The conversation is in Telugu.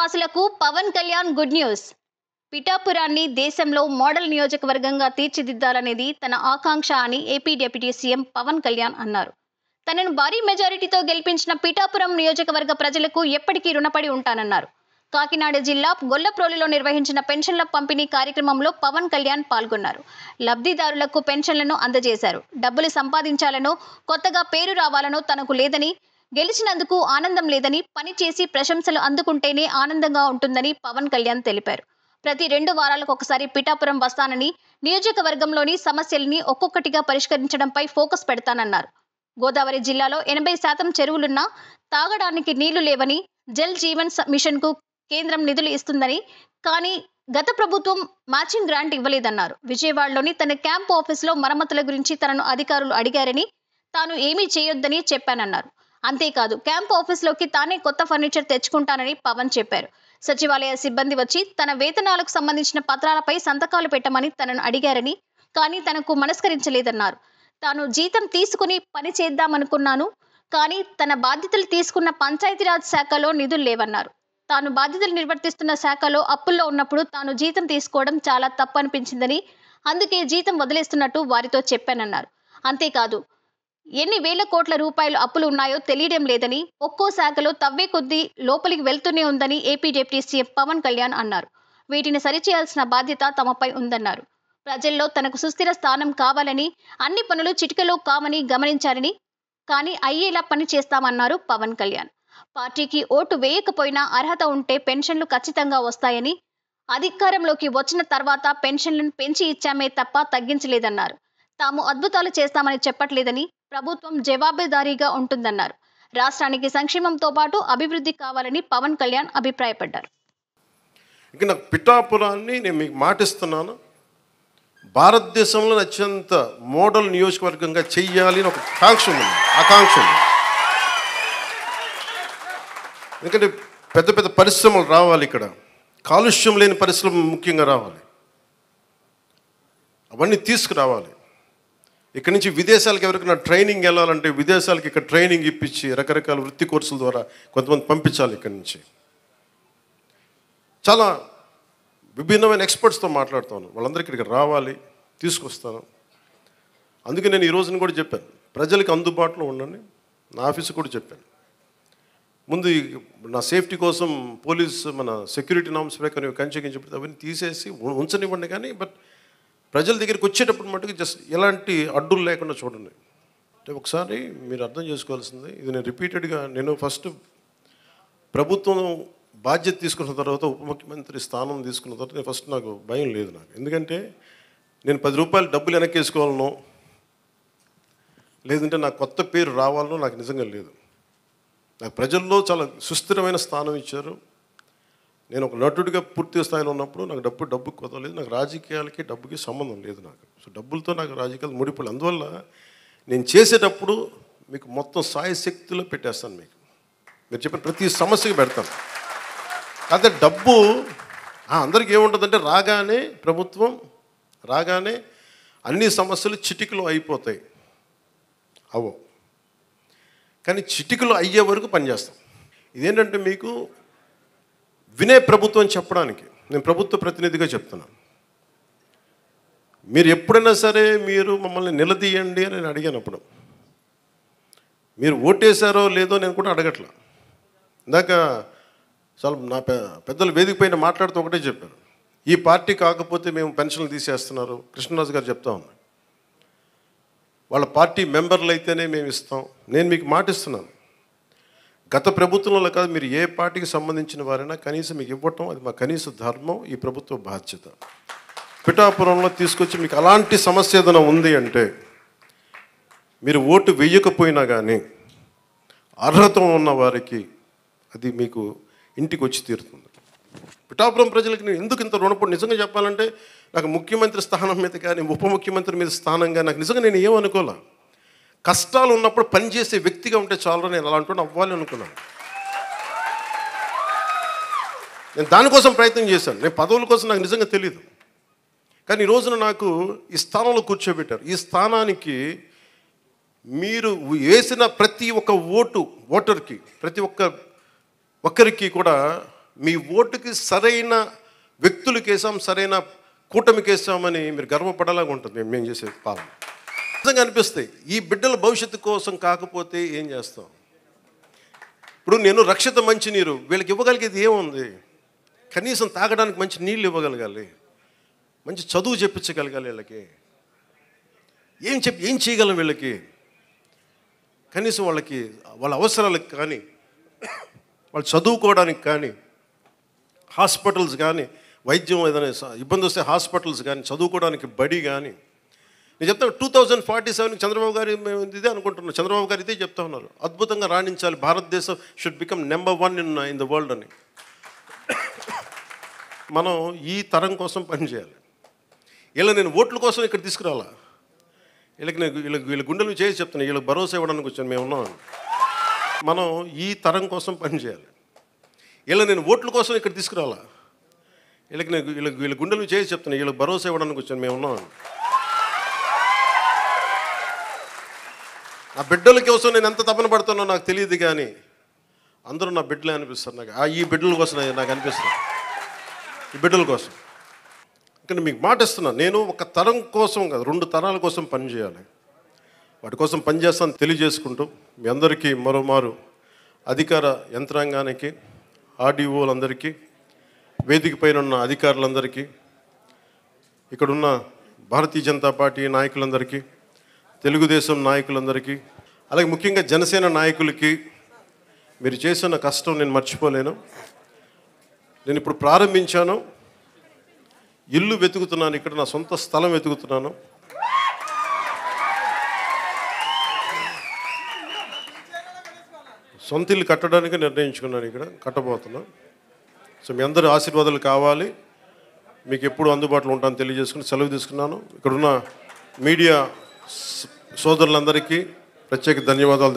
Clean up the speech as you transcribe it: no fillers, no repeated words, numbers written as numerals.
వాసులకు పవన్ కళ్యాణ్ గుడ్ న్యూస్. పిఠాపురాన్ని దేశంలో మోడల్ నియోజకవర్గంగా తీర్చిదిద్దాలనేది తన ఆకాంక్ష అని AP deputy CM Pawan Kalyan అన్నారు. తనను భారీ మెజారిటీతో గెలిపించిన పిఠాపురం నియోజకవర్గ ప్రజలకు ఎప్పటికీ రుణపడి ఉంటానన్నారు. కాకినాడ జిల్లా గొల్లప్రోలులో నిర్వహించిన పెన్షన్ల పంపిణీ కార్యక్రమంలో పవన్ కళ్యాణ్ పాల్గొన్నారు. లబ్ధిదారులకు పెన్షన్లను అందజేశారు. డబ్బులు సంపాదించాలనో, కొత్తగా పేరు రావాలనో తనకు లేదని, గెలిచినందుకు ఆనందం లేదని, పని చేసి ప్రశంసలు అందుకుంటేనే ఆనందంగా ఉంటుందని పవన్ కళ్యాణ్ తెలిపారు. ప్రతి 2 వారాలకు ఒకసారి పిఠాపురం వస్తానని, నియోజకవర్గంలోని సమస్యల్ని ఒక్కొక్కటిగా పరిష్కరించడంపై ఫోకస్ పెడతానన్నారు. గోదావరి జిల్లాలో 80% చెరువులున్నా తాగడానికి నీళ్లు లేవని, జల్ జీవన్ మిషన్కు కేంద్రం నిధులు ఇస్తుందని, కానీ గత ప్రభుత్వం మ్యాచింగ్ గ్రాంట్ ఇవ్వలేదన్నారు. విజయవాడలోని తన క్యాంప్ ఆఫీసులో మరమ్మతుల గురించి తనను అధికారులు అడిగారని, తాను ఏమీ చేయొద్దని చెప్పానన్నారు. అంతేకాదు, క్యాంప్ ఆఫీసులోకి తానే కొత్త ఫర్నిచర్ తెచ్చుకుంటానని పవన్ చెప్పారు. సచివాలయ సిబ్బంది వచ్చి తన వేతనాలకు సంబంధించిన పత్రాలపై సంతకాలు పెట్టమని తనను అడిగారని, కానీ తనకు మనస్కరించలేదన్నారు. తాను జీతం తీసుకుని పని చేద్దామనుకున్నాను, కానీ తన బాధ్యతలు తీసుకున్న పంచాయతీరాజ్ శాఖలో నిధులు లేవన్నారు. తాను బాధ్యతలు నిర్వర్తిస్తున్న శాఖలో అప్పుల్లో ఉన్నప్పుడు తాను జీతం తీసుకోవడం చాలా తప్పు అనిపించిందని, అందుకే జీతం వదిలేస్తున్నట్టు వారితో చెప్పానన్నారు. అంతేకాదు, ఎన్ని వేల కోట్ల రూపాయలు అప్పులు ఉన్నాయో తెలియడం లేదని, ఒక్కో శాఖలో తవ్వే కొద్దీ లోపలికి వెళ్తూనే ఉందని AP deputy CM Pawan Kalyan అన్నారు. వీటిని సరిచేయాల్సిన బాధ్యత తమపై ఉందన్నారు. ప్రజల్లో తనకు సుస్థిర స్థానం కావాలని, అన్ని పనులు చిటికలో కావని గమనించారని, కానీ అయ్యేలా పని చేస్తామన్నారు పవన్ కళ్యాణ్. పార్టీకి ఓటు వేయకపోయినా అర్హత ఉంటే పెన్షన్లు ఖచ్చితంగా వస్తాయని, అధికారంలోకి వచ్చిన తర్వాత పెన్షన్లను పెంచి ఇచ్చామే తప్ప తగ్గించలేదన్నారు. తాము అద్భుతాలు చేస్తామని చెప్పట్లేదని, ప్రభుత్వం జవాబుదారీగా ఉంటుందన్నారు. రాష్ట్రానికి సంక్షేమంతో పాటు అభివృద్ధి కావాలని పవన్ కళ్యాణ్ అభిప్రాయపడ్డారు. ఇక నాకు పిఠాపురాన్ని నేను మీకు మాటిస్తున్నాను, భారతదేశంలో అత్యంత మోడల్ నియోజకవర్గంగా చెయ్యాలి అని ఒక ఆకాంక్ష ఉంది. ఎందుకంటే పెద్ద పెద్ద పరిశ్రమలు రావాలి, ఇక్కడ కాలుష్యం లేని పరిశ్రమ ముఖ్యంగా రావాలి, అవన్నీ తీసుకురావాలి. ఇక్కడి నుంచి విదేశాలకు ఎవరికైనా ట్రైనింగ్ వెళ్ళాలంటే విదేశాలకు ఇక్కడ ట్రైనింగ్ ఇప్పించి రకరకాల వృత్తి కోర్సుల ద్వారా కొంతమంది పంపించాలి. ఇక్కడి నుంచి చాలా విభిన్నమైన ఎక్స్పర్ట్స్తో మాట్లాడుతాను, వాళ్ళందరికీ ఇక్కడికి రావాలి, తీసుకొస్తాను. అందుకే నేను ఈ రోజున కూడా చెప్పాను, ప్రజలకు అందుబాటులో ఉండండి. నా ఆఫీసు కూడా చెప్పాను, ముందు నా సేఫ్టీ కోసం పోలీస్ మన సెక్యూరిటీ నామ్స్ ప్రకారం కంచెకించి అవన్నీ తీసేసి ఉంచనివ్వండి, కానీ బట్ ప్రజల దగ్గరికి వచ్చేటప్పుడు మటుకు జస్ట్ ఎలాంటి అడ్డులు లేకుండా చూడండి. అంటే ఒకసారి మీరు అర్థం చేసుకోవాల్సింది, ఇది నేను రిపీటెడ్గా, నేను ఫస్ట్ ప్రభుత్వం బాధ్యత తీసుకున్న తర్వాత, ఉప ముఖ్యమంత్రి స్థానం తీసుకున్న తర్వాత నేను ఫస్ట్ నాకు భయం లేదు నాకు. ఎందుకంటే నేను 10 రూపాయలు డబ్బులు వెనక్కేసుకోవాలనో, లేదంటే నాకు కొత్త పేరు రావాలనో నాకు నిజంగా లేదు. నాకు ప్రజల్లో చాలా సుస్థిరమైన స్థానం ఇచ్చారు. నేను ఒక నటుడిగా పూర్తి స్థాయిలో ఉన్నప్పుడు నాకు డబ్బుకి కొదలేదు. నాకు రాజకీయాలకి డబ్బుకి సంబంధం లేదు నాకు. సో డబ్బులతో నాకు రాజకీయాలు ముడిపడలేదు. అందువల్ల నేను చేసేటప్పుడు మీకు మొత్తం సాయశక్తిలో పెట్టేస్తాను. మీరు చెప్పిన ప్రతి సమస్యకి పెడతాను. కాకపోతే డబ్బు అందరికీ ఏముంటుందంటే, ప్రభుత్వం రాగానే అన్ని సమస్యలు చిటికలో అయిపోతాయి. అవో, కానీ చిటికలో అయ్యే వరకు పనిచేస్తాం. ఇదేంటంటే మీకు వినే ప్రభుత్వం చెప్పడానికి నేను ప్రభుత్వ ప్రతినిధిగా చెప్తున్నాను. మీరు ఎప్పుడైనా సరే మీరు మమ్మల్ని నిలదీయండి అని నేను అడిగానప్పుడు, మీరు ఓటేశారో లేదో నేను కూడా అడగట్లా. ఇందాక చాలా నా పెద్దలు వేదిక పైన మాట్లాడుతూ ఒకటే చెప్పారు, ఈ పార్టీ కాకపోతే మేము పెన్షన్లు తీసేస్తున్నారు. కృష్ణరాజు గారు చెప్తా ఉన్నారు, వాళ్ళ పార్టీ మెంబర్లు అయితేనే మేము ఇస్తాం. నేను మీకు మాటిస్తున్నాను, గత ప్రభుత్వంలో కాదు, మీరు ఏ పార్టీకి సంబంధించిన వారైనా కనీసం మీకు ఇవ్వటం అది మా కనీస ధర్మం, ఈ ప్రభుత్వ బాధ్యత. పిఠాపురంలో తీసుకొచ్చి మీకు అలాంటి సమస్య ఏదైనా ఉంది అంటే, మీరు ఓటు వేయకపోయినా కానీ అర్హత ఉన్న వారికి అది మీకు ఇంటికి వచ్చి తీరుతుంది. పిఠాపురం ప్రజలకు నేను ఎందుకు ఇంత రుణపడి, నిజంగా చెప్పాలంటే నాకు ముఖ్యమంత్రి స్థానం మీద కానీ ఉప ముఖ్యమంత్రి మీద స్థానం కానీ నాకు నిజంగా నేను ఏమనుకోలే. కష్టాలు ఉన్నప్పుడు పనిచేసే వ్యక్తిగా ఉంటే చాలు, నేను అలాంటి అవ్వాలి అనుకున్నాను. నేను దానికోసం ప్రయత్నం చేశాను. నేను పదవుల కోసం నాకు నిజంగా తెలియదు, కానీ ఈ రోజున నాకు ఈ స్థానంలో కూర్చోబెట్టారు. ఈ స్థానానికి మీరు వేసిన ప్రతి ఒక్క ఓటర్కి, ప్రతి ఒక్కరికి కూడా మీ ఓటుకి సరైన వ్యక్తులకి వేసాం, సరైన కూటమికి వేసామని మీరు గర్వపడేలాగా ఉంటుంది మేము చేసే పాలన. నిజంగా అనిపిస్తాయి. ఈ బిడ్డల భవిష్యత్తు కోసం కాకపోతే ఏం చేస్తాం? ఇప్పుడు నేను రక్షిత మంచినీరు వీళ్ళకి ఇవ్వగలిగేది ఏముంది? కనీసం తాగడానికి మంచి నీళ్ళు ఇవ్వగలగాలి, మంచి చదువు చెప్పించగలగాలి. వీళ్ళకి ఏం చేయగలం? వీళ్ళకి కనీసం వాళ్ళ అవసరాలకు కానీ, వాళ్ళు చదువుకోవడానికి కానీ, హాస్పిటల్స్ కానీ, వైద్యం ఏదైనా ఇబ్బంది వస్తే హాస్పిటల్స్ కానీ, చదువుకోవడానికి బడి కానీ. నేను చెప్తాను 2047 చంద్రబాబు గారు ఇదే అనుకుంటున్నాను. చంద్రబాబు గారు ఇదే చెప్తా ఉన్నారు, అద్భుతంగా రాణించాలి, భారతదేశం should become number 1 in the world అని. మనం ఈ తరం కోసం పనిచేయాలి. ఇలా నేను ఓట్ల కోసం ఇక్కడ తీసుకురావాలా? వీళ్ళ గుండెలు చేసి చెప్తున్నాను, వీళ్ళకి భరోసా ఇవ్వడానికి వచ్చాను మేము ఉన్నామని. మనం ఈ తరం కోసం పనిచేయాలి. ఇలా నేను ఓట్ల కోసం ఇక్కడ తీసుకురావాలా? వీళ్ళ గుండెలు చేసి చెప్తున్నాను, వీళ్ళకి భరోసా ఇవ్వడానికి వచ్చాను మేము ఉన్నామని. నా బిడ్డల కోసం నేను ఎంత తపన పడుతున్నా నాకు తెలియదు, కానీ అందరూ నా బిడ్డలే అనిపిస్తారు నాకు. ఈ బిడ్డల కోసం నాకు అనిపిస్తుంది, ఈ బిడ్డల కోసం. ఇక్కడ మీకు మాట ఇస్తున్నాను, నేను ఒక తరం కోసం కాదు, 2 తరాల కోసం పనిచేయాలి. వాటి కోసం పనిచేస్తాను తెలియజేసుకుంటూ మీ అందరికీ మరోమారు అధికార యంత్రాంగానికి, ఆర్డీఓలందరికీ, వేదిక పైన ఉన్న అధికారులందరికీ, ఇక్కడున్న భారతీయ జనతా పార్టీ నాయకులందరికీ, తెలుగుదేశం నాయకులందరికీ, అలాగే ముఖ్యంగా జనసేన నాయకులకి మీరు చేసిన కష్టం నేను మర్చిపోలేను. నేను ఇప్పుడు ప్రారంభించాను, ఇల్లు వెతుకుతున్నాను, ఇక్కడ నా సొంత స్థలం వెతుకుతున్నాను. సొంత ఇల్లు కట్టడానికి నిర్ణయించుకున్నాను, ఇక్కడ కట్టబోతున్నాను. సో మీ అందరి ఆశీర్వాదాలు కావాలి, మీకు ఎప్పుడు అందుబాటులో ఉంటాను తెలియజేసుకుని సెలవు తీసుకున్నాను. ఇక్కడున్న మీడియా సోదరులందరికీ ప్రత్యేక ధన్యవాదాలు.